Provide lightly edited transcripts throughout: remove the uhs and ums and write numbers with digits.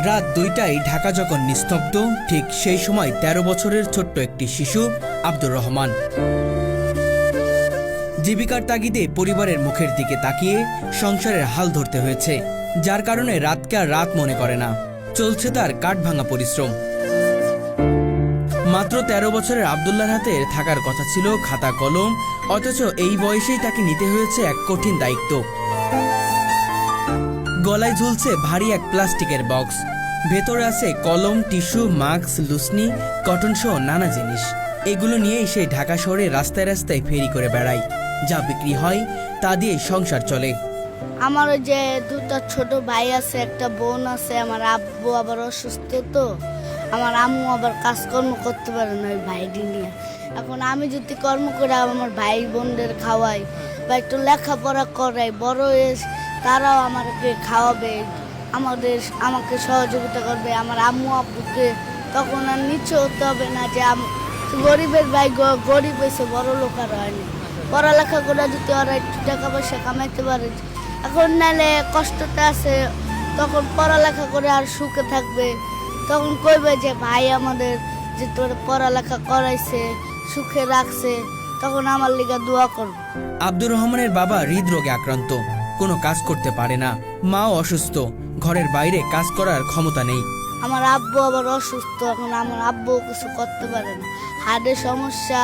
রাত ২টায় ঢাকা যখন নিস্তব্ধ, ঠিক সেই সময় ১৩ বছরের ছোট্ট একটি শিশু আব্দুর রহমান জীবিকার তাগিদে পরিবারের মুখের দিকে তাকিয়ে সংসারের হাল ধরতে হয়েছে, যার কারণে রাতকে আর রাত মনে করে না। চলছে তার কাঠভাঙা পরিশ্রম। মাত্র ১৩ বছরের আব্দুল্লাহর হাতে থাকার কথা ছিল খাতা কলম, অথচ এই বয়সেই তাকে নিতে হয়েছে এক কঠিন দায়িত্ব। গলায় ঝুলছে ভারী এক প্লাস্টিকের বক্স, ভেতরে আছে কলম, টিস্যু, মাস্ক, লুসনি, কটন সহ নানা জিনিস। এগুলো নিয়েই সে ঢাকা শহরে রাস্তায় রাস্তায় ফেরি করে বেড়ায়। যা বিক্রি হয় তা দিয়ে সংসার চলে। আমার ওই যে দুটো ছোট ভাই আছে, একটা বোন আছে। আমার আব্বু আবার অসুস্থ, তো আমার আম্মু আবার কাজকর্ম করতে পারে না ওই ভাইটি নিয়ে। এখন আমি যদি কর্ম করে আমার ভাই বোনদের খাওয়াই বা একটু লেখাপড়া করাই, বড় হয়ে তারাও আমাকে খাওয়াবে, আমাকে সহযোগিতা করবে। আমার আম্মু আব্বুকে তখন আর নিচে হতে হবে না যে গরিবের ভাই গরিব হয়েছে, বড় লোক আর হয়নি। পড়ালেখা করে যদি ওরা একটু টাকা পয়সা কামাইতে পারে, এখন নাহলে কষ্টটা আছে, তখন পড়ালেখা করে আর সুখে থাকবে। তখন কইবে যে ভাই আমাদের যে তোর পড়ালেখা করাইছে, সুখে রাখছে, তখন আমার লিগা দোয়া করবে। আব্দুর রহমানের বাবা হৃদরোগে আক্রান্ত, কোনো কাজ করতে পারে না। মাও অসুস্থ, ঘরের বাইরে কাজ করার ক্ষমতা নেই। আমার আব্বু আবার অসুস্থ, এখন আমার আব্বু কিছু করতে পারে না, হার্টের সমস্যা,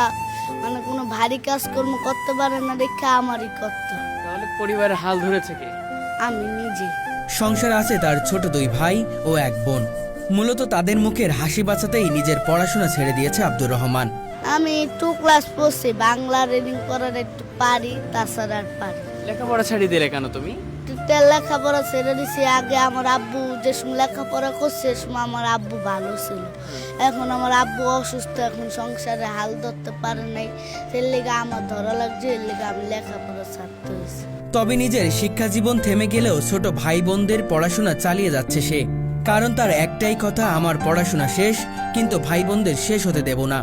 মানে কোনো ভারী কাজকর্ম করতে পারে না, দেখে আমারই করতে হয়। তাহলে পরিবারের হাল ধরেছে কে? আমি নিজে। সংসার আছে তার ছোট ২ ভাই ও এক বোন। মূলত তাদের মুখের হাসি বাঁচাতেই নিজের পড়াশোনা ছেড়ে দিয়েছে আব্দুর রহমান। আমি 2 ক্লাস পড়ছি, বাংলা রিডিং করার একটু পারি, তাছাড়া আর পারি। লেখাপড়া ছাড়িয়ে দিলে কেন তুমি? লেখাপড়া ছেড়ে দিছি। আগে আমার আব্বু যে সময় লেখাপড়া করছে, সে সময় আমার আব্বু ভালো ছিল। এখন আমার আব্বু অসুস্থ, এখন সংসারে হাল ধরতে পারে নাই, সেই লেগে আমার ধরা লাগছে, এর লেগে আমি লেখাপড়া ছাড়তে হয়েছে। তবে নিজের শিক্ষা জীবন থেমে গেলেও ছোট ভাই বোনদের পড়াশোনা চালিয়ে যাচ্ছে সে, কারণ তার একটাই কথা, আমার পড়াশোনা শেষ, কিন্তু ভাই বোনদের শেষ হতে দেব না।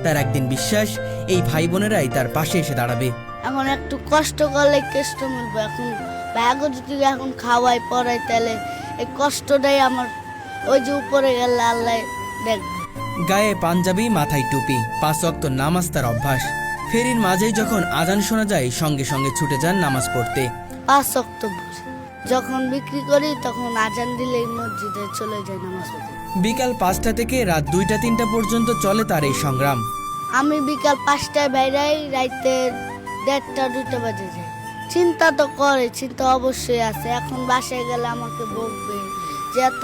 তার একদিন বিশ্বাস, এই ভাই বোনেরাই তার পাশে এসে দাঁড়াবে। এখন একটু কষ্ট করলে কেষ্ট মিলবে। এখন ব্যাগও যদি এখন খাওয়াই পড়াই, তাহলে এই কষ্টটাই আমার ওই যে উপরে গেলে আল্লাহ দেখবে। গায়ে পাঞ্জাবি, মাথায় টুপি, ৫ ওয়াক্ত নামাজ তার অভ্যাস। ফেরির মাঝেই যখন আজান শোনা যায়, সঙ্গে সঙ্গে ছুটে যান নামাজ পড়তে। 5 অক্টোবর যখন বিক্রি করি, তখন আজান দিলেই মসজিদে চলে যায় নামাজ পড়তে। বিকাল ৫টা থেকে রাত ২টা-৩টা পর্যন্ত চলে তার এই সংগ্রাম। আমি বিকাল 5টায় বাইরাই, রাইতে 1:30-2টা বাজে যাই। চিন্তা তো করে, চিন্তা অবশ্যই আছে। এখন বাসায় গেলে আমাকে বকবে যে এত